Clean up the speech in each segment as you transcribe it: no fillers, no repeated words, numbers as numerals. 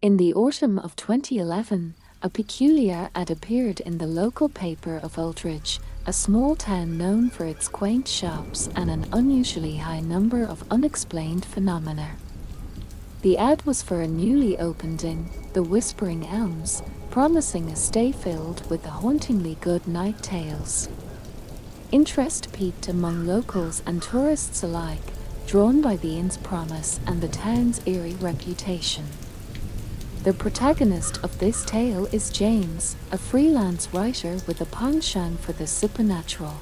In the autumn of 2011, a peculiar ad appeared in the local paper of Aldridge, a small town known for its quaint shops and an unusually high number of unexplained phenomena. The ad was for a newly opened inn, the Whispering Elms, promising a stay filled with the hauntingly good night tales. Interest peaked among locals and tourists alike, drawn by the inn's promise and the town's eerie reputation. The protagonist of this tale is James, a freelance writer with a penchant for the supernatural.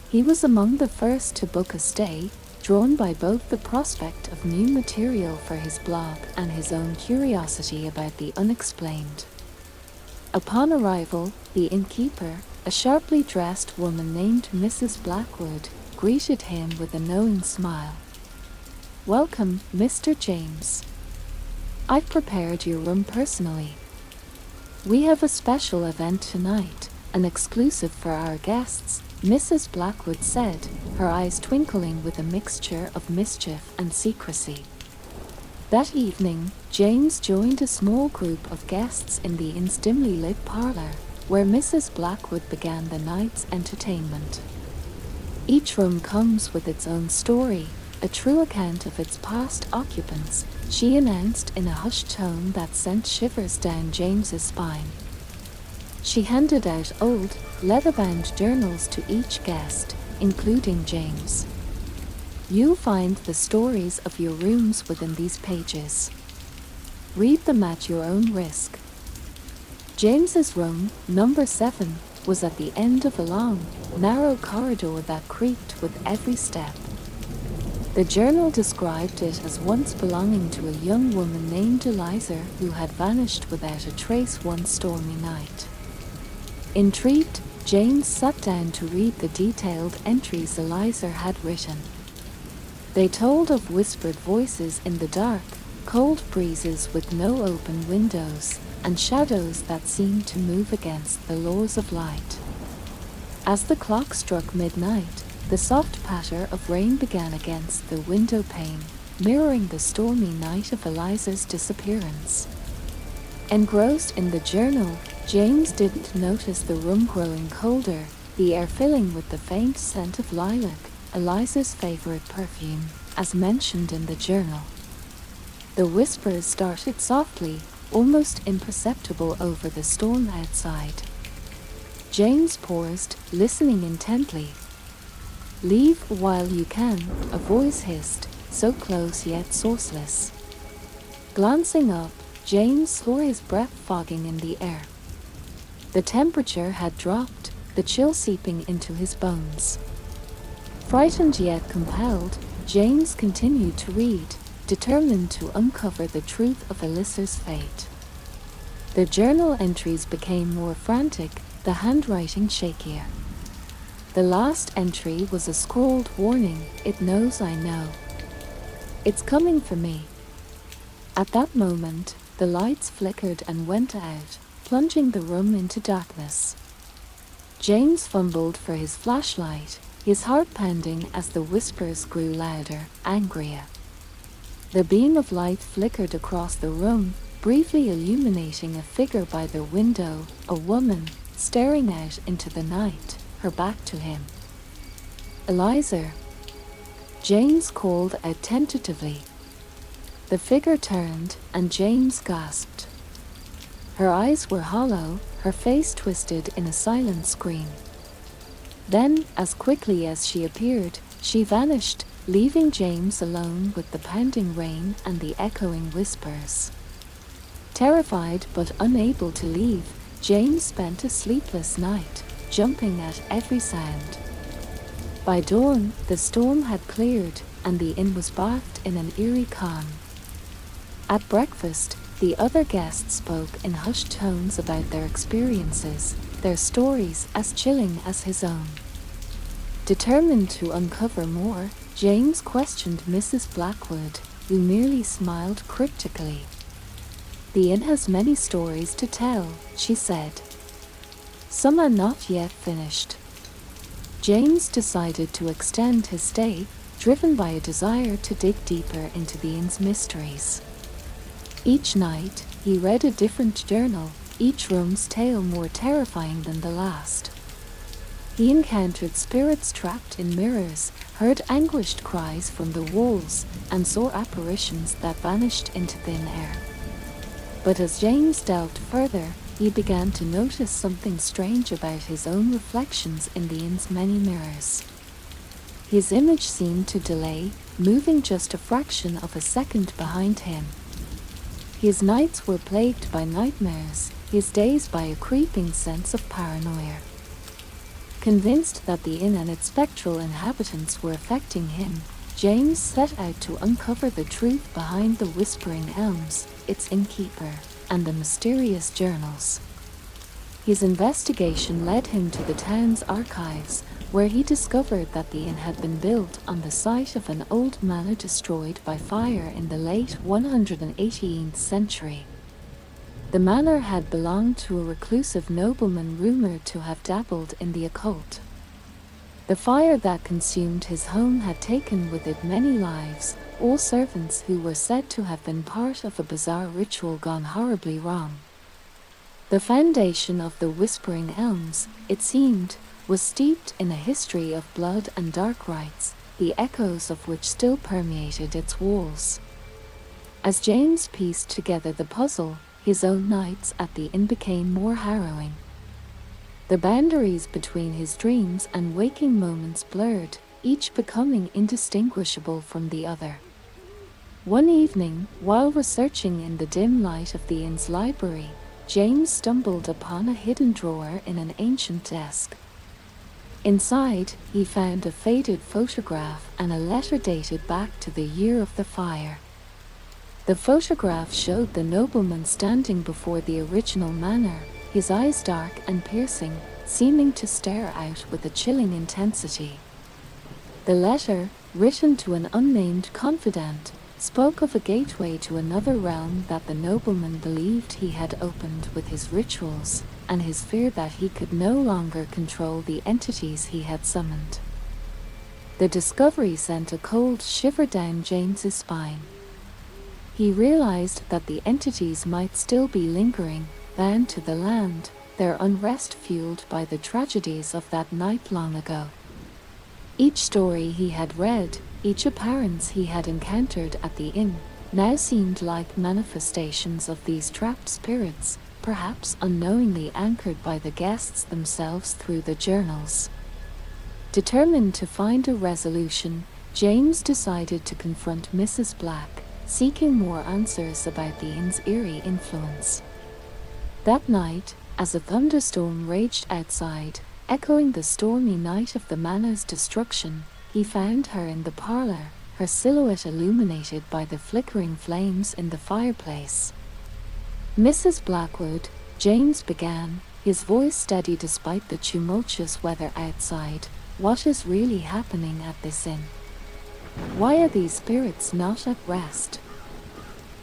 He was among the first to book a stay, drawn by both the prospect of new material for his blog and his own curiosity about the unexplained. Upon arrival, the innkeeper, a sharply dressed woman named Mrs. Blackwood, greeted him with a knowing smile. "Welcome, Mr. James. I've prepared your room personally. We have a special event tonight, an exclusive for our guests," Mrs. Blackwood said, her eyes twinkling with a mixture of mischief and secrecy. That evening, James joined a small group of guests in the inn's dimly lit parlor, where Mrs. Blackwood began the night's entertainment. Each room comes with its own story, a true account of its past occupants, she announced in a hushed tone that sent shivers down James's spine. She handed out old, leather-bound journals to each guest, including James. "You'll find the stories of your rooms within these pages. Read them at your own risk." James's room, number 7, was at the end of a long, narrow corridor that creaked with every step. The journal described it as once belonging to a young woman named Eliza who had vanished without a trace one stormy night. Intrigued, James sat down to read the detailed entries Eliza had written. They told of whispered voices in the dark, cold breezes with no open windows, and shadows that seemed to move against the laws of light. As the clock struck midnight, the soft patter of rain began against the window pane, mirroring the stormy night of Eliza's disappearance. Engrossed in the journal, James didn't notice the room growing colder, the air filling with the faint scent of lilac, Eliza's favorite perfume, as mentioned in the journal. The whispers started softly, almost imperceptible over the storm outside. James paused, listening intently. "Leave while you can," a voice hissed, so close yet sourceless. Glancing up, James saw his breath fogging in the air. The temperature had dropped, the chill seeping into his bones. Frightened yet compelled, James continued to read, determined to uncover the truth of Eliza's fate. The journal entries became more frantic, the handwriting shakier. The last entry was a scrawled warning, "It knows I know. It's coming for me." At that moment, the lights flickered and went out, plunging the room into darkness. James fumbled for his flashlight, his heart pounding as the whispers grew louder, angrier. The beam of light flickered across the room, briefly illuminating a figure by the window, a woman, staring out into the night, her back to him. "Eliza," James called out tentatively. The figure turned, and James gasped. Her eyes were hollow, her face twisted in a silent scream. Then, as quickly as she appeared, she vanished, leaving James alone with the pounding rain and the echoing whispers. Terrified but unable to leave, James spent a sleepless night, jumping at every sound. By dawn, the storm had cleared, and the inn was bathed in an eerie calm. At breakfast, the other guests spoke in hushed tones about their experiences, their stories as chilling as his own. Determined to uncover more, James questioned Mrs. Blackwood, who merely smiled cryptically. "The inn has many stories to tell," she said. "Some are not yet finished." James decided to extend his stay, driven by a desire to dig deeper into the inn's mysteries. Each night, he read a different journal, each room's tale more terrifying than the last. He encountered spirits trapped in mirrors, heard anguished cries from the walls, and saw apparitions that vanished into thin air. But as James delved further, he began to notice something strange about his own reflections in the inn's many mirrors. His image seemed to delay, moving just a fraction of a second behind him. His nights were plagued by nightmares, his days by a creeping sense of paranoia. Convinced that the inn and its spectral inhabitants were affecting him, James set out to uncover the truth behind the Whispering Elms, its innkeeper, and the mysterious journals. His investigation led him to the town's archives, where he discovered that the inn had been built on the site of an old manor destroyed by fire in the late 118th century. The manor had belonged to a reclusive nobleman rumored to have dabbled in the occult. The fire that consumed his home had taken with it many lives, all servants who were said to have been part of a bizarre ritual gone horribly wrong. The foundation of the Whispering Elms, it seemed, was steeped in a history of blood and dark rites, the echoes of which still permeated its walls. As James pieced together the puzzle, his own nights at the inn became more harrowing. The boundaries between his dreams and waking moments blurred, each becoming indistinguishable from the other. One evening, while researching in the dim light of the inn's library, James stumbled upon a hidden drawer in an ancient desk. Inside, he found a faded photograph and a letter dated back to the year of the fire. The photograph showed the nobleman standing before the original manor, his eyes dark and piercing, seeming to stare out with a chilling intensity. The letter, written to an unnamed confidant, spoke of a gateway to another realm that the nobleman believed he had opened with his rituals, and his fear that he could no longer control the entities he had summoned. The discovery sent a cold shiver down James's spine. He realized that the entities might still be lingering, bound to the land, their unrest fueled by the tragedies of that night long ago. Each story he had read, each appearance he had encountered at the inn, now seemed like manifestations of these trapped spirits, perhaps unknowingly anchored by the guests themselves through the journals. Determined to find a resolution, James decided to confront Mrs. Black, seeking more answers about the inn's eerie influence. That night, as a thunderstorm raged outside, echoing the stormy night of the manor's destruction, he found her in the parlor, her silhouette illuminated by the flickering flames in the fireplace. "Mrs. Blackwood," James began, his voice steady despite the tumultuous weather outside, "what is really happening at this inn? Why are these spirits not at rest?"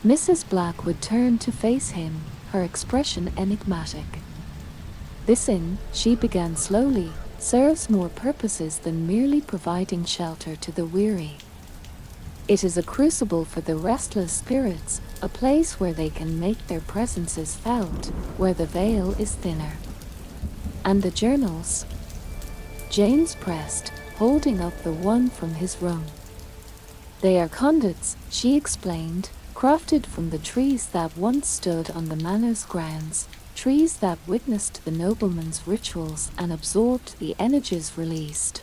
Mrs. Blackwood turned to face him, her expression enigmatic. "This inn," she began slowly, "serves more purposes than merely providing shelter to the weary. It is a crucible for the restless spirits, a place where they can make their presences felt, where the veil is thinner." "And the journals?" James pressed, holding up the one from his room. "They are conduits," she explained, "crafted from the trees that once stood on the manor's grounds, trees that witnessed the nobleman's rituals and absorbed the energies released.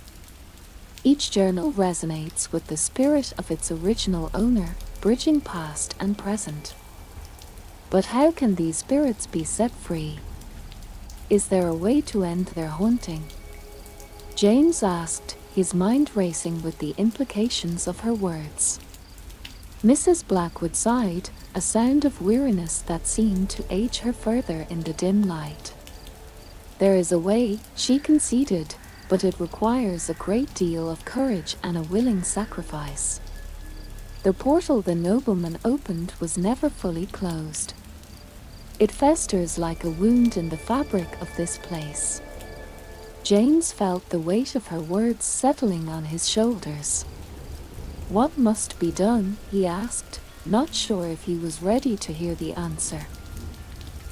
Each journal resonates with the spirit of its original owner, bridging past and present. But how can these spirits be set free? Is there a way to end their haunting?" James asked, his mind racing with the implications of her words. Mrs. Blackwood sighed, a sound of weariness that seemed to age her further in the dim light. "There is a way," she conceded, "but it requires a great deal of courage and a willing sacrifice. The portal the nobleman opened was never fully closed. It festers like a wound in the fabric of this place." James felt the weight of her words settling on his shoulders. "What must be done?" he asked, not sure if he was ready to hear the answer.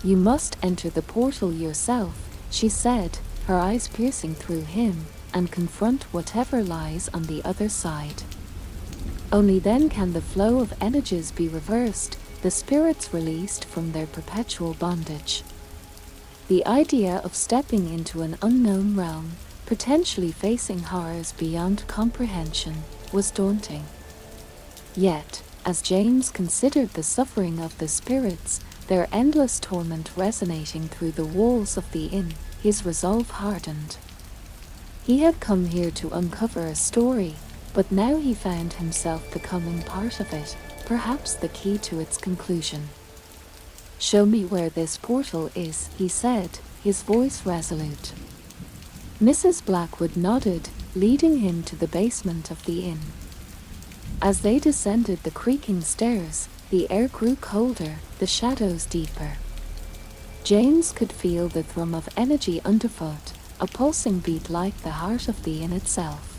"You must enter the portal yourself," she said, her eyes piercing through him, "and confront whatever lies on the other side. Only then can the flow of energies be reversed, the spirits released from their perpetual bondage." The idea of stepping into an unknown realm, potentially facing horrors beyond comprehension, was daunting. Yet, as James considered the suffering of the spirits, their endless torment resonating through the walls of the inn, his resolve hardened. He had come here to uncover a story, but now he found himself becoming part of it, perhaps the key to its conclusion. "Show me where this portal is," he said, his voice resolute. Mrs. Blackwood nodded, leading him to the basement of the inn. As they descended the creaking stairs, the air grew colder, the shadows deeper. James could feel the thrum of energy underfoot, a pulsing beat like the heart of the inn itself.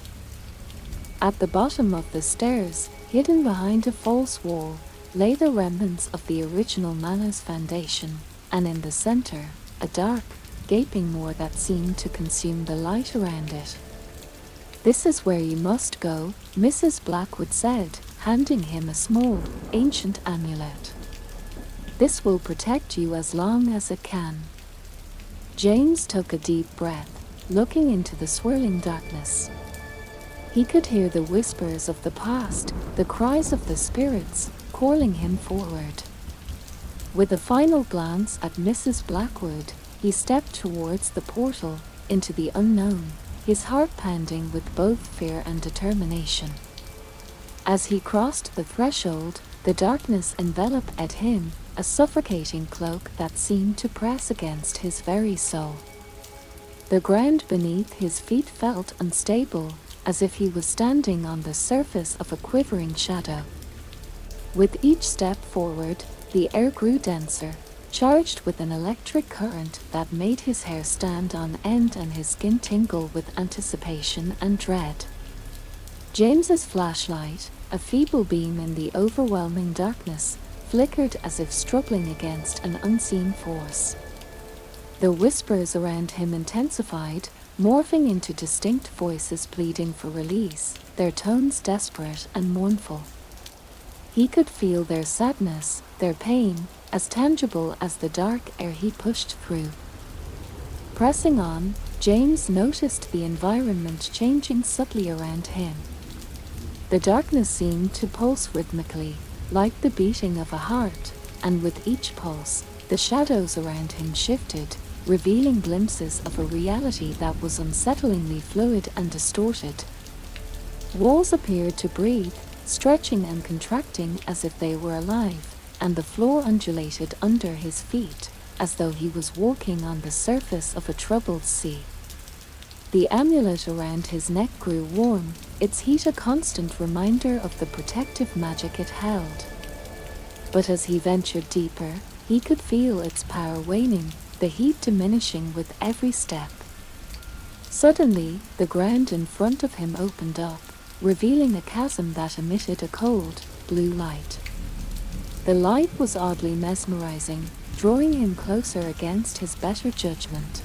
At the bottom of the stairs, hidden behind a false wall, lay the remnants of the original manor's foundation, and in the center, a dark, gaping maw that seemed to consume the light around it. "This is where you must go," Mrs. Blackwood said, handing him a small, ancient amulet. "This will protect you as long as it can." James took a deep breath, looking into the swirling darkness. He could hear the whispers of the past, the cries of the spirits, calling him forward. With a final glance at Mrs. Blackwood, he stepped towards the portal, into the unknown, his heart pounding with both fear and determination. As he crossed the threshold, the darkness enveloped him, a suffocating cloak that seemed to press against his very soul. The ground beneath his feet felt unstable, as if he was standing on the surface of a quivering shadow. With each step forward, the air grew denser, charged with an electric current that made his hair stand on end and his skin tingle with anticipation and dread. James's flashlight, a feeble beam in the overwhelming darkness, flickered as if struggling against an unseen force. The whispers around him intensified, morphing into distinct voices pleading for release, their tones desperate and mournful. He could feel their sadness, their pain, as tangible as the dark air he pushed through. Pressing on, James noticed the environment changing subtly around him. The darkness seemed to pulse rhythmically, like the beating of a heart, and with each pulse, the shadows around him shifted, revealing glimpses of a reality that was unsettlingly fluid and distorted. Walls appeared to breathe, stretching and contracting as if they were alive, and the floor undulated under his feet, as though he was walking on the surface of a troubled sea. The amulet around his neck grew warm, its heat a constant reminder of the protective magic it held. But as he ventured deeper, he could feel its power waning, the heat diminishing with every step. Suddenly, the ground in front of him opened up, revealing a chasm that emitted a cold, blue light. The light was oddly mesmerizing, drawing him closer against his better judgment.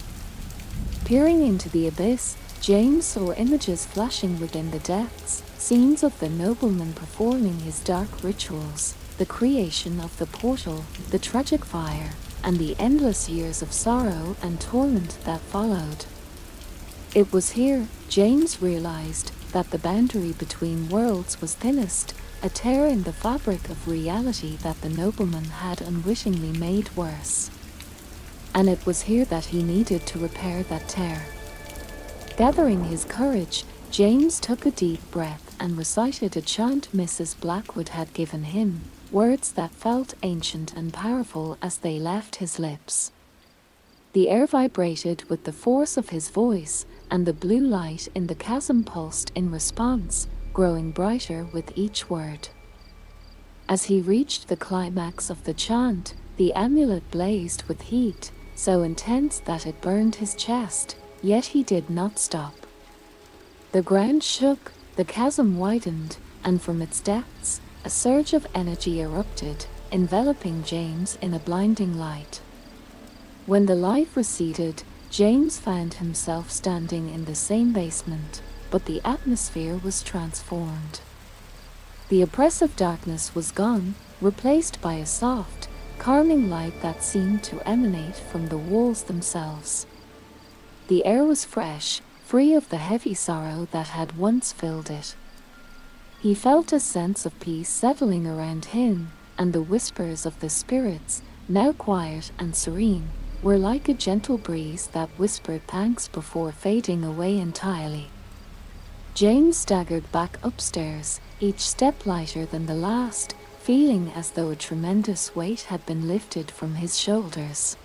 Peering into the abyss, James saw images flashing within the depths, scenes of the nobleman performing his dark rituals, the creation of the portal, the tragic fire, and the endless years of sorrow and torment that followed. It was here, James realized, that the boundary between worlds was thinnest, a tear in the fabric of reality that the nobleman had unwittingly made worse. And it was here that he needed to repair that tear. Gathering his courage, James took a deep breath and recited a chant Mrs. Blackwood had given him, words that felt ancient and powerful as they left his lips. The air vibrated with the force of his voice, and the blue light in the chasm pulsed in response, growing brighter with each word. As he reached the climax of the chant, the amulet blazed with heat, so intense that it burned his chest, yet he did not stop. The ground shook, the chasm widened, and from its depths, a surge of energy erupted, enveloping James in a blinding light. When the light receded, James found himself standing in the same basement, but the atmosphere was transformed. The oppressive darkness was gone, replaced by a soft, calming light that seemed to emanate from the walls themselves. The air was fresh, free of the heavy sorrow that had once filled it. He felt a sense of peace settling around him, and the whispers of the spirits, now quiet and serene, were like a gentle breeze that whispered thanks before fading away entirely. James staggered back upstairs, each step lighter than the last, feeling as though a tremendous weight had been lifted from his shoulders.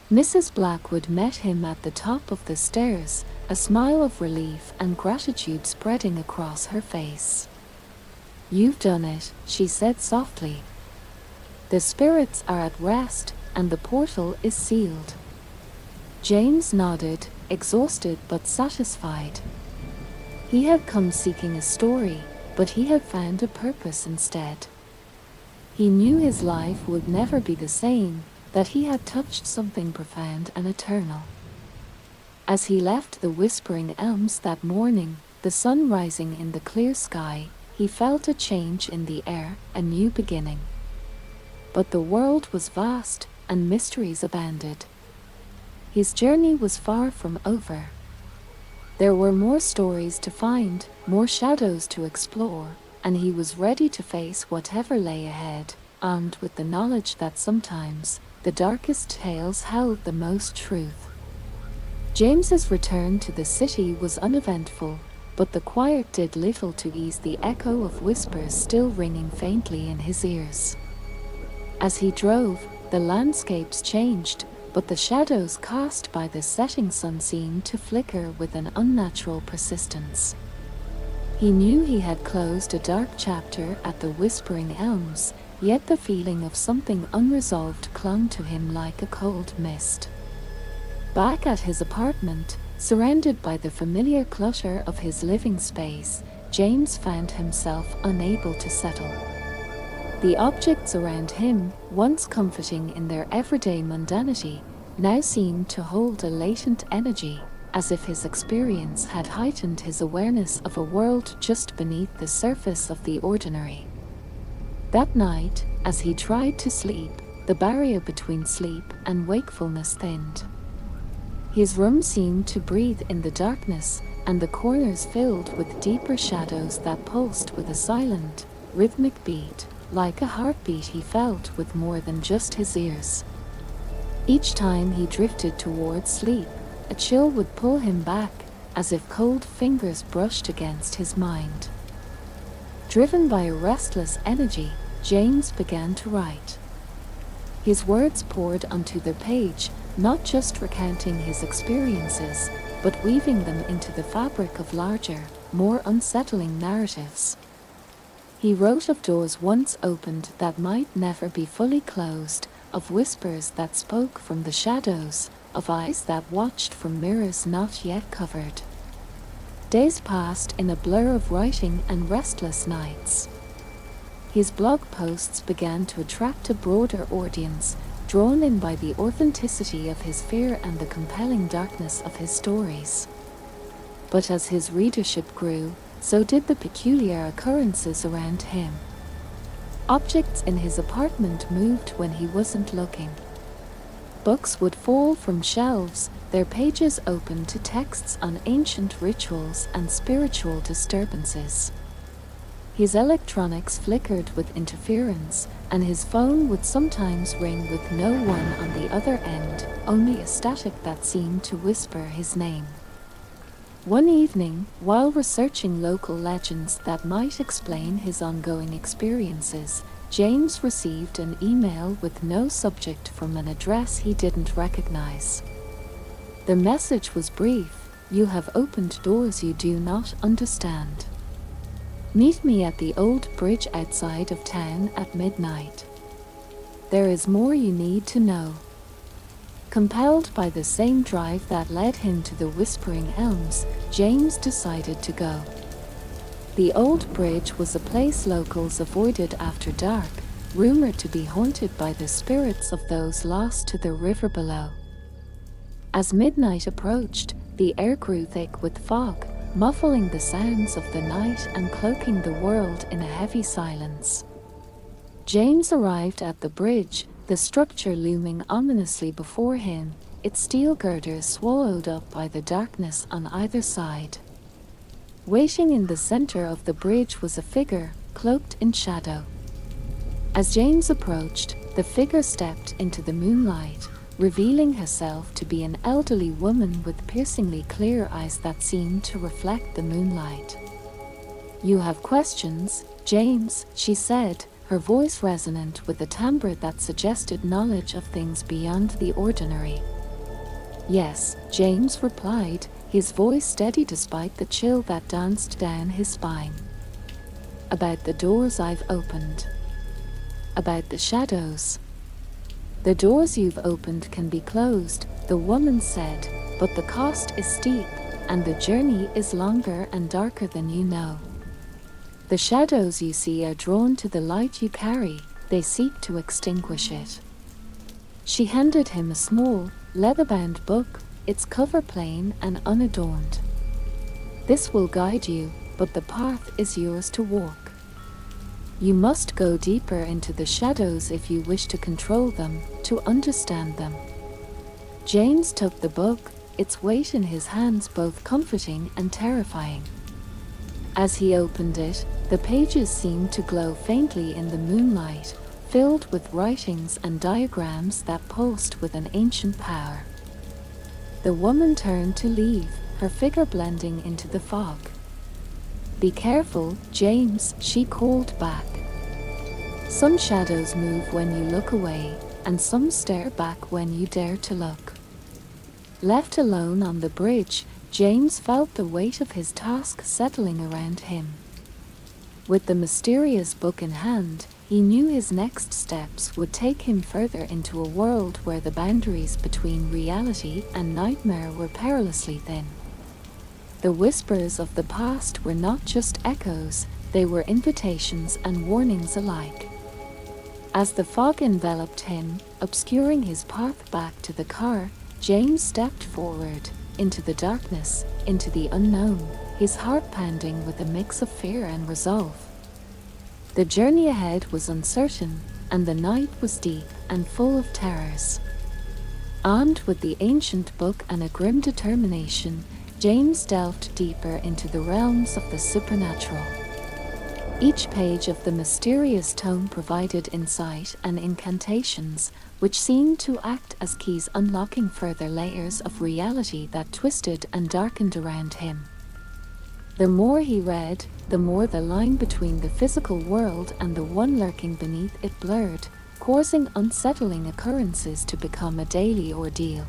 Mrs. Blackwood met him at the top of the stairs, a smile of relief and gratitude spreading across her face. "You've done it," she said softly. "The spirits are at rest, and the portal is sealed." James nodded, exhausted but satisfied. He had come seeking a story, but he had found a purpose instead. He knew his life would never be the same, that he had touched something profound and eternal. As he left the Whispering Elms that morning, the sun rising in the clear sky, he felt a change in the air, a new beginning. But the world was vast, and mysteries abounded. His journey was far from over. There were more stories to find, more shadows to explore, and he was ready to face whatever lay ahead, armed with the knowledge that sometimes the darkest tales held the most truth. James's return to the city was uneventful, but the quiet did little to ease the echo of whispers still ringing faintly in his ears. As he drove, the landscapes changed, but the shadows cast by the setting sun seemed to flicker with an unnatural persistence. He knew he had closed a dark chapter at the Whispering Elms, yet the feeling of something unresolved clung to him like a cold mist. Back at his apartment, surrounded by the familiar clutter of his living space, James found himself unable to settle. The objects around him, once comforting in their everyday mundanity, now seemed to hold a latent energy, as if his experience had heightened his awareness of a world just beneath the surface of the ordinary. That night, as he tried to sleep, the barrier between sleep and wakefulness thinned. His room seemed to breathe in the darkness, and the corners filled with deeper shadows that pulsed with a silent, rhythmic beat, like a heartbeat he felt with more than just his ears. Each time he drifted towards sleep, a chill would pull him back, as if cold fingers brushed against his mind. Driven by a restless energy, James began to write. His words poured onto the page, not just recounting his experiences, but weaving them into the fabric of larger, more unsettling narratives. He wrote of doors once opened that might never be fully closed, of whispers that spoke from the shadows, of eyes that watched from mirrors not yet covered. Days passed in a blur of writing and restless nights. His blog posts began to attract a broader audience, drawn in by the authenticity of his fear and the compelling darkness of his stories. But as his readership grew, so did the peculiar occurrences around him. Objects in his apartment moved when he wasn't looking. Books would fall from shelves, their pages open to texts on ancient rituals and spiritual disturbances. His electronics flickered with interference, and his phone would sometimes ring with no one on the other end, only a static that seemed to whisper his name. One evening, while researching local legends that might explain his ongoing experiences, James received an email with no subject from an address he didn't recognize. The message was brief: "You have opened doors you do not understand. Meet me at the old bridge outside of town at midnight. There is more you need to know." Compelled by the same drive that led him to the Whispering Elms, James decided to go. The old bridge was a place locals avoided after dark, rumored to be haunted by the spirits of those lost to the river below. As midnight approached, the air grew thick with fog, muffling the sounds of the night and cloaking the world in a heavy silence. James arrived at the bridge, the structure looming ominously before him, its steel girders swallowed up by the darkness on either side. Waiting in the center of the bridge was a figure, cloaked in shadow. As James approached, the figure stepped into the moonlight, revealing herself to be an elderly woman with piercingly clear eyes that seemed to reflect the moonlight. "You have questions, James," she said, her voice resonant with a timbre that suggested knowledge of things beyond the ordinary. "Yes," James replied, his voice steady despite the chill that danced down his spine. "About the doors I've opened. About the shadows." "The doors you've opened can be closed," the woman said, "but the cost is steep, and the journey is longer and darker than you know. The shadows you see are drawn to the light you carry, they seek to extinguish it." She handed him a small, leather-bound book, its cover plain and unadorned. "This will guide you, but the path is yours to walk. You must go deeper into the shadows if you wish to control them, to understand them." James took the book, its weight in his hands both comforting and terrifying. As he opened it, the pages seemed to glow faintly in the moonlight, filled with writings and diagrams that pulsed with an ancient power. The woman turned to leave, her figure blending into the fog. "Be careful, James," she called back. "Some shadows move when you look away, and some stare back when you dare to look." Left alone on the bridge, James felt the weight of his task settling around him. With the mysterious book in hand, he knew his next steps would take him further into a world where the boundaries between reality and nightmare were perilously thin. The whispers of the past were not just echoes, they were invitations and warnings alike. As the fog enveloped him, obscuring his path back to the car, James stepped forward, into the darkness, into the unknown, his heart pounding with a mix of fear and resolve. The journey ahead was uncertain, and the night was deep and full of terrors. Armed with the ancient book and a grim determination, James delved deeper into the realms of the supernatural. Each page of the mysterious tome provided insight and incantations, which seemed to act as keys unlocking further layers of reality that twisted and darkened around him. The more he read, the more the line between the physical world and the one lurking beneath it blurred, causing unsettling occurrences to become a daily ordeal.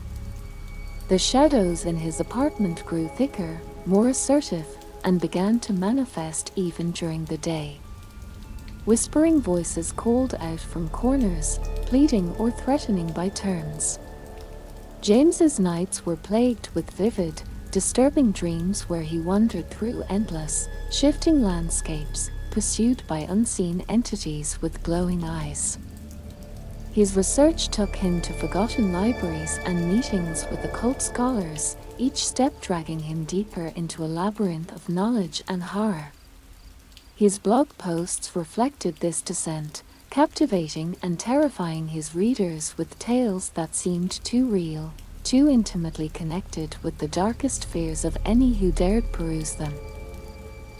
The shadows in his apartment grew thicker, more assertive, and began to manifest even during the day. Whispering voices called out from corners, pleading or threatening by turns. James's nights were plagued with vivid, disturbing dreams where he wandered through endless, shifting landscapes, pursued by unseen entities with glowing eyes. His research took him to forgotten libraries and meetings with occult scholars, each step dragging him deeper into a labyrinth of knowledge and horror. His blog posts reflected this descent, captivating and terrifying his readers with tales that seemed too real, too intimately connected with the darkest fears of any who dared peruse them.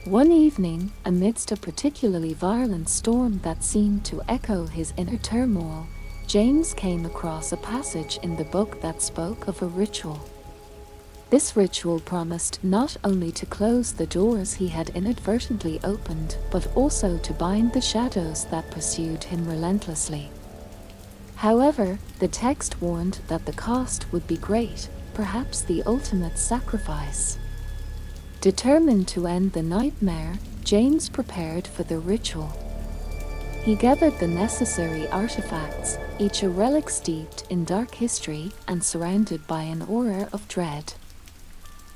One evening, amidst a particularly violent storm that seemed to echo his inner turmoil, James came across a passage in the book that spoke of a ritual. This ritual promised not only to close the doors he had inadvertently opened, but also to bind the shadows that pursued him relentlessly. However, the text warned that the cost would be great, perhaps the ultimate sacrifice. Determined to end the nightmare, James prepared for the ritual. He gathered the necessary artifacts, each a relic steeped in dark history and surrounded by an aura of dread.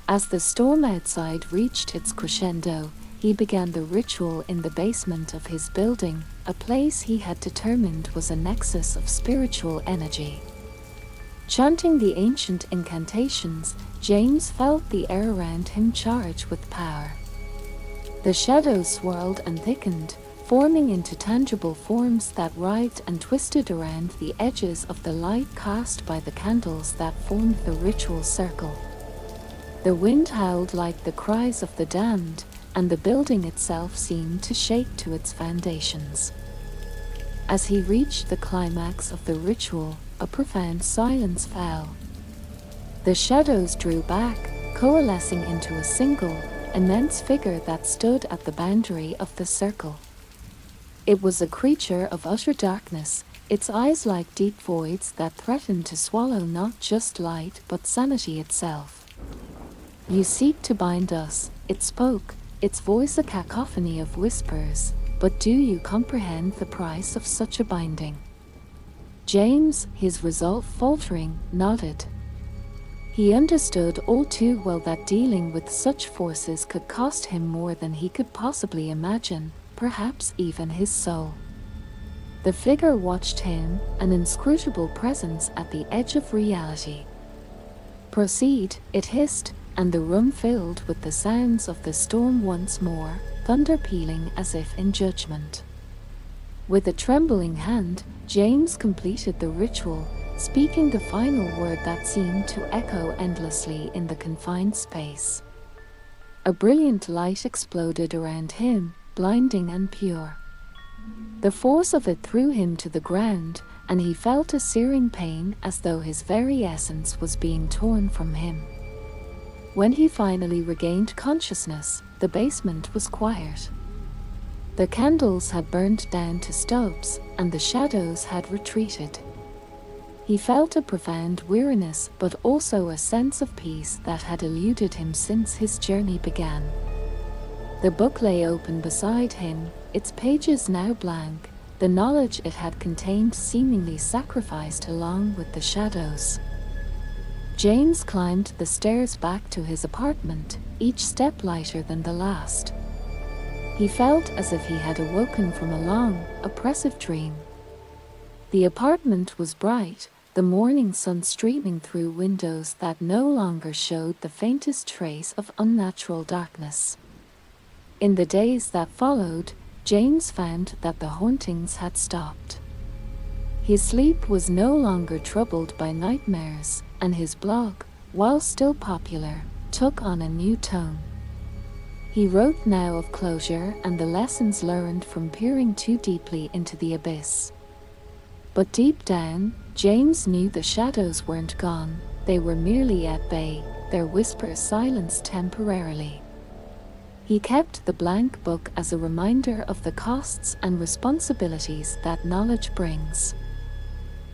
As the storm outside reached its crescendo, he began the ritual in the basement of his building, a place he had determined was a nexus of spiritual energy. Chanting the ancient incantations, James felt the air around him charge with power. The shadows swirled and thickened, forming into tangible forms that writhed and twisted around the edges of the light cast by the candles that formed the ritual circle. The wind howled like the cries of the damned, and the building itself seemed to shake to its foundations. As he reached the climax of the ritual, a profound silence fell. The shadows drew back, coalescing into a single, immense figure that stood at the boundary of the circle. It was a creature of utter darkness, its eyes like deep voids that threatened to swallow not just light but sanity itself. "You seek to bind us," it spoke, its voice a cacophony of whispers, "but do you comprehend the price of such a binding?" James, his resolve faltering, nodded. He understood all too well that dealing with such forces could cost him more than he could possibly imagine, perhaps even his soul. The figure watched him, an inscrutable presence at the edge of reality. "Proceed," it hissed, and the room filled with the sounds of the storm once more, thunder pealing as if in judgment. With a trembling hand, James completed the ritual, speaking the final word that seemed to echo endlessly in the confined space. A brilliant light exploded around him, blinding and pure. The force of it threw him to the ground, and he felt a searing pain as though his very essence was being torn from him. When he finally regained consciousness, the basement was quiet. The candles had burned down to stubs, and the shadows had retreated. He felt a profound weariness, but also a sense of peace that had eluded him since his journey began. The book lay open beside him, its pages now blank, the knowledge it had contained seemingly sacrificed along with the shadows. James climbed the stairs back to his apartment, each step lighter than the last. He felt as if he had awoken from a long, oppressive dream. The apartment was bright, the morning sun streaming through windows that no longer showed the faintest trace of unnatural darkness. In the days that followed, James found that the hauntings had stopped. His sleep was no longer troubled by nightmares, and his blog, while still popular, took on a new tone. He wrote now of closure and the lessons learned from peering too deeply into the abyss. But deep down, James knew the shadows weren't gone, they were merely at bay, their whispers silenced temporarily. He kept the blank book as a reminder of the costs and responsibilities that knowledge brings.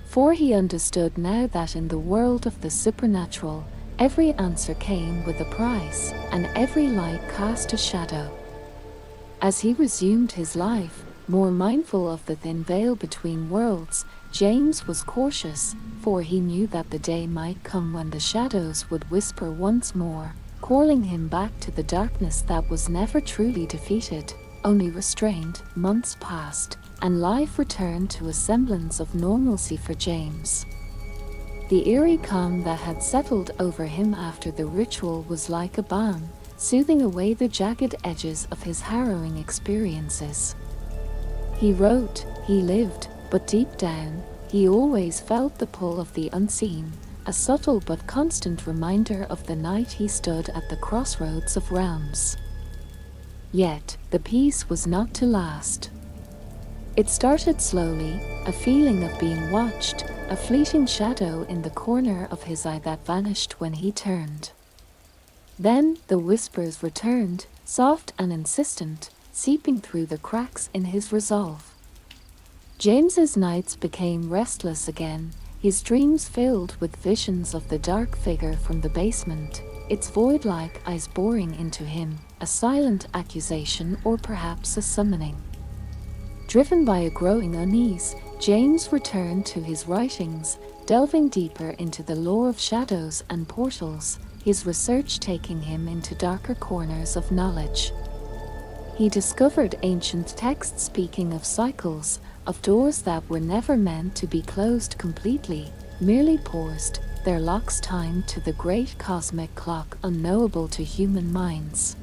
For he understood now that in the world of the supernatural, every answer came with a price, and every light cast a shadow. As he resumed his life, more mindful of the thin veil between worlds, James was cautious, for he knew that the day might come when the shadows would whisper once more, calling him back to the darkness that was never truly defeated, only restrained. Months passed, and life returned to a semblance of normalcy for James. The eerie calm that had settled over him after the ritual was like a balm, soothing away the jagged edges of his harrowing experiences. He wrote, he lived, but deep down, he always felt the pull of the unseen, a subtle but constant reminder of the night he stood at the crossroads of realms. Yet, the peace was not to last. It started slowly, a feeling of being watched, a fleeting shadow in the corner of his eye that vanished when he turned. Then, the whispers returned, soft and insistent, seeping through the cracks in his resolve. James's nights became restless again, his dreams filled with visions of the dark figure from the basement, its void-like eyes boring into him, a silent accusation or perhaps a summoning. Driven by a growing unease, James returned to his writings, delving deeper into the lore of shadows and portals, his research taking him into darker corners of knowledge. He discovered ancient texts speaking of cycles, of doors that were never meant to be closed completely, merely paused, their locks timed to the great cosmic clock unknowable to human minds.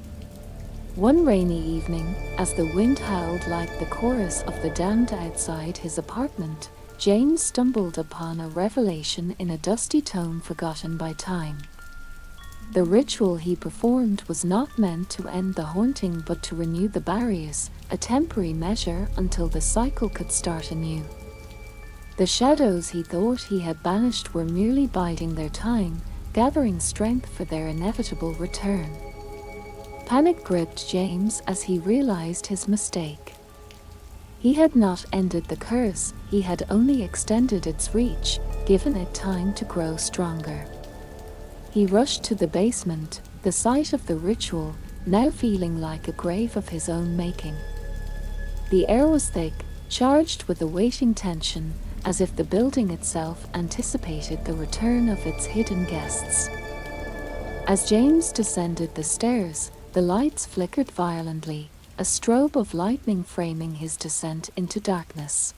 One rainy evening, as the wind howled like the chorus of the damned outside his apartment, James stumbled upon a revelation in a dusty tome forgotten by time. The ritual he performed was not meant to end the haunting but to renew the barriers, a temporary measure until the cycle could start anew. The shadows he thought he had banished were merely biding their time, gathering strength for their inevitable return. Panic gripped James as he realized his mistake. He had not ended the curse, he had only extended its reach, given it time to grow stronger. He rushed to the basement, the site of the ritual, now feeling like a grave of his own making. The air was thick, charged with a waiting tension, as if the building itself anticipated the return of its hidden guests. As James descended the stairs, the lights flickered violently, a strobe of lightning framing his descent into darkness.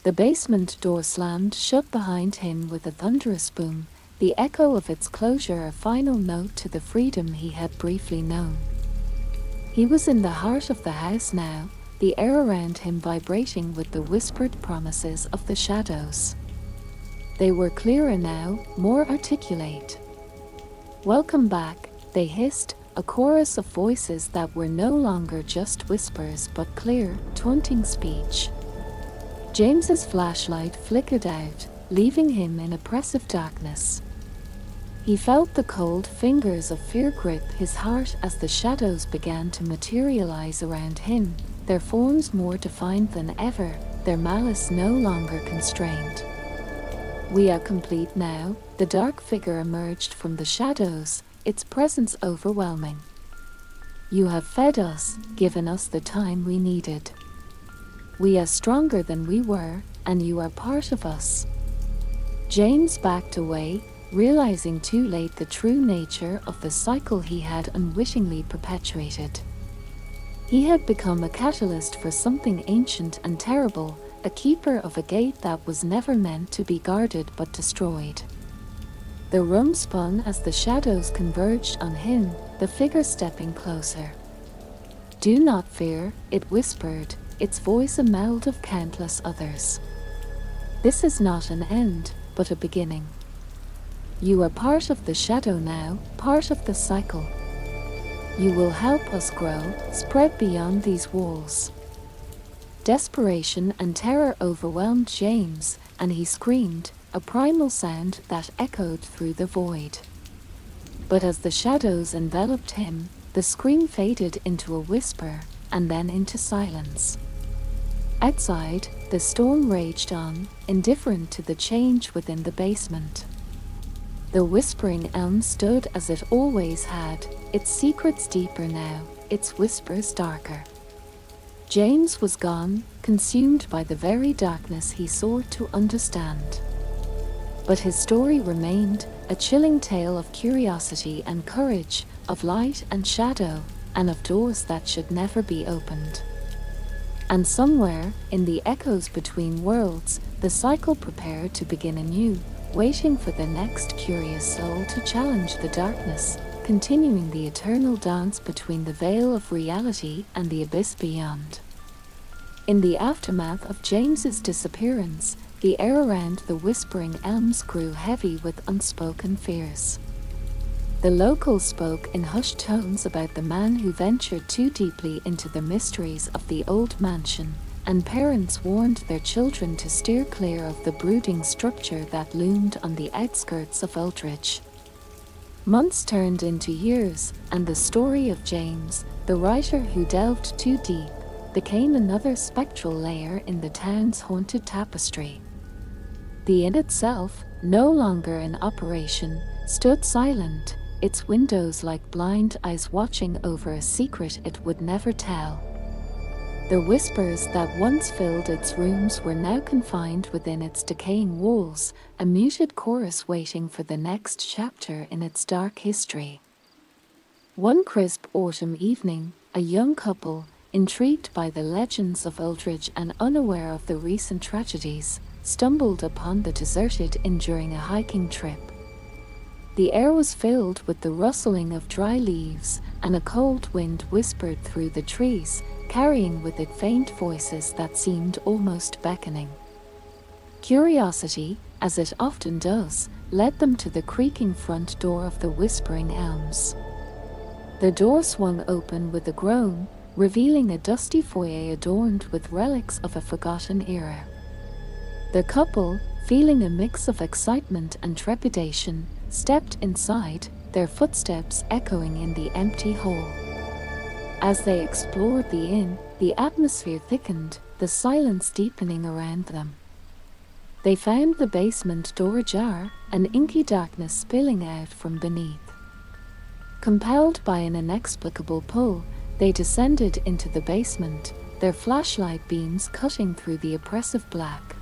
The basement door slammed shut behind him with a thunderous boom, the echo of its closure a final note to the freedom he had briefly known. He was in the heart of the house now, the air around him vibrating with the whispered promises of the shadows. They were clearer now, more articulate. "Welcome back," they hissed, a chorus of voices that were no longer just whispers but clear, taunting speech. James's flashlight flickered out, leaving him in oppressive darkness. He felt the cold fingers of fear grip his heart as the shadows began to materialize around him, their forms more defined than ever, their malice no longer constrained. "We are complete now," the dark figure emerged from the shadows, its presence overwhelming. "You have fed us, given us the time we needed. We are stronger than we were, and you are part of us." James backed away, realizing too late the true nature of the cycle he had unwittingly perpetuated. He had become a catalyst for something ancient and terrible, a keeper of a gate that was never meant to be guarded but destroyed. The room spun as the shadows converged on him, the figure stepping closer. "Do not fear," it whispered, its voice a meld of countless others. "This is not an end, but a beginning. You are part of the shadow now, part of the cycle. You will help us grow, spread beyond these walls." Desperation and terror overwhelmed James, and he screamed, a primal sound that echoed through the void. But as the shadows enveloped him, the scream faded into a whisper, and then into silence. Outside, the storm raged on, indifferent to the change within the basement. The whispering elm stood as it always had, its secrets deeper now, its whispers darker. James was gone, consumed by the very darkness he sought to understand. But his story remained, a chilling tale of curiosity and courage, of light and shadow, and of doors that should never be opened. And somewhere, in the echoes between worlds, the cycle prepared to begin anew, waiting for the next curious soul to challenge the darkness, continuing the eternal dance between the veil of reality and the abyss beyond. In the aftermath of James's disappearance, the air around the whispering elms grew heavy with unspoken fears. The locals spoke in hushed tones about the man who ventured too deeply into the mysteries of the old mansion, and parents warned their children to steer clear of the brooding structure that loomed on the outskirts of Aldridge. Months turned into years, and the story of James, the writer who delved too deep, became another spectral layer in the town's haunted tapestry. The inn itself, no longer in operation, stood silent, its windows like blind eyes watching over a secret it would never tell. The whispers that once filled its rooms were now confined within its decaying walls, a muted chorus waiting for the next chapter in its dark history. One crisp autumn evening, a young couple, intrigued by the legends of Uldridge and unaware of the recent tragedies, stumbled upon the deserted inn during a hiking trip. The air was filled with the rustling of dry leaves, and a cold wind whispered through the trees, carrying with it faint voices that seemed almost beckoning. Curiosity, as it often does, led them to the creaking front door of the Whispering Elms. The door swung open with a groan, revealing a dusty foyer adorned with relics of a forgotten era. The couple, feeling a mix of excitement and trepidation, stepped inside, their footsteps echoing in the empty hall. As they explored the inn, the atmosphere thickened, the silence deepening around them. They found the basement door ajar, an inky darkness spilling out from beneath. Compelled by an inexplicable pull, they descended into the basement, their flashlight beams cutting through the oppressive black.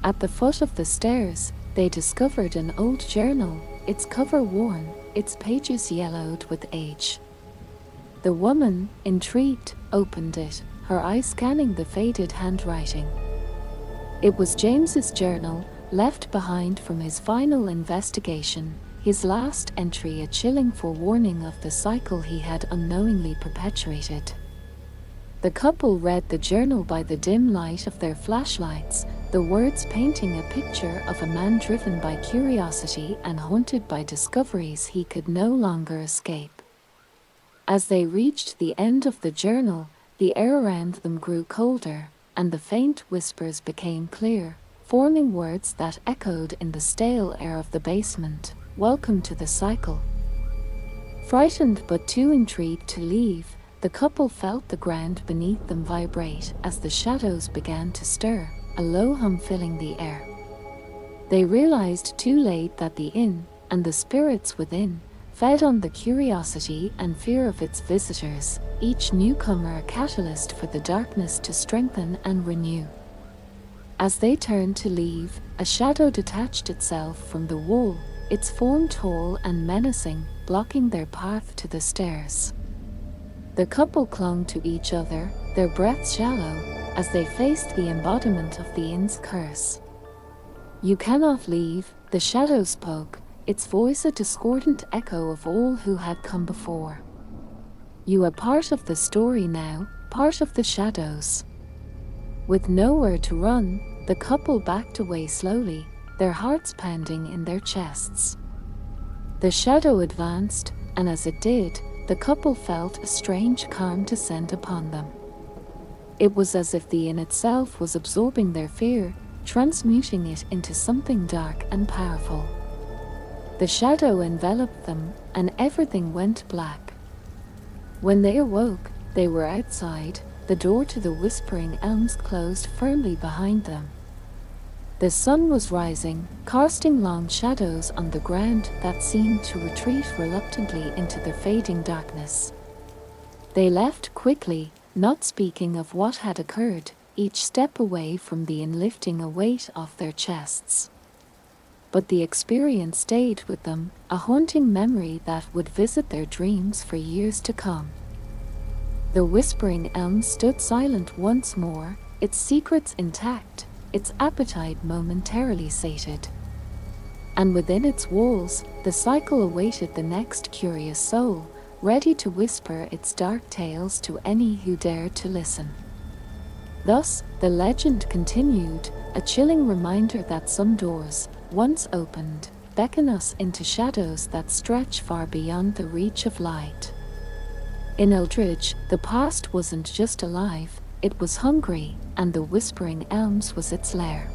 At the foot of the stairs, they discovered an old journal, its cover worn, its pages yellowed with age. The woman, intrigued, opened it, her eyes scanning the faded handwriting. It was James's journal, left behind from his final investigation, his last entry a chilling forewarning of the cycle he had unknowingly perpetuated. The couple read the journal by the dim light of their flashlights, the words painting a picture of a man driven by curiosity and haunted by discoveries he could no longer escape. As they reached the end of the journal, the air around them grew colder, and the faint whispers became clear, forming words that echoed in the stale air of the basement. Welcome to the cycle. Frightened but too intrigued to leave, the couple felt the ground beneath them vibrate as the shadows began to stir, a low hum filling the air. They realized too late that the inn, and the spirits within, fed on the curiosity and fear of its visitors, each newcomer a catalyst for the darkness to strengthen and renew. As they turned to leave, a shadow detached itself from the wall, its form tall and menacing, blocking their path to the stairs. The couple clung to each other, their breaths shallow, as they faced the embodiment of the inn's curse. "You cannot leave," the shadow spoke, its voice a discordant echo of all who had come before. "You are part of the story now, part of the shadows." With nowhere to run, the couple backed away slowly, their hearts pounding in their chests. The shadow advanced, and as it did, the couple felt a strange calm descend upon them. It was as if the inn itself was absorbing their fear, transmuting it into something dark and powerful. The shadow enveloped them, and everything went black. When they awoke, they were outside, the door to the Whispering Elms closed firmly behind them. The sun was rising, casting long shadows on the ground that seemed to retreat reluctantly into the fading darkness. They left quickly, not speaking of what had occurred, each step away from the inn lifting a weight off their chests. But the experience stayed with them, a haunting memory that would visit their dreams for years to come. The Whispering Elm stood silent once more, its secrets intact, its appetite momentarily sated. And within its walls, the cycle awaited the next curious soul, ready to whisper its dark tales to any who dared to listen. Thus, the legend continued, a chilling reminder that some doors, once opened, beckon us into shadows that stretch far beyond the reach of light. In Uldridge, the past wasn't just alive, it was hungry, and the Whispering Elms was its lair.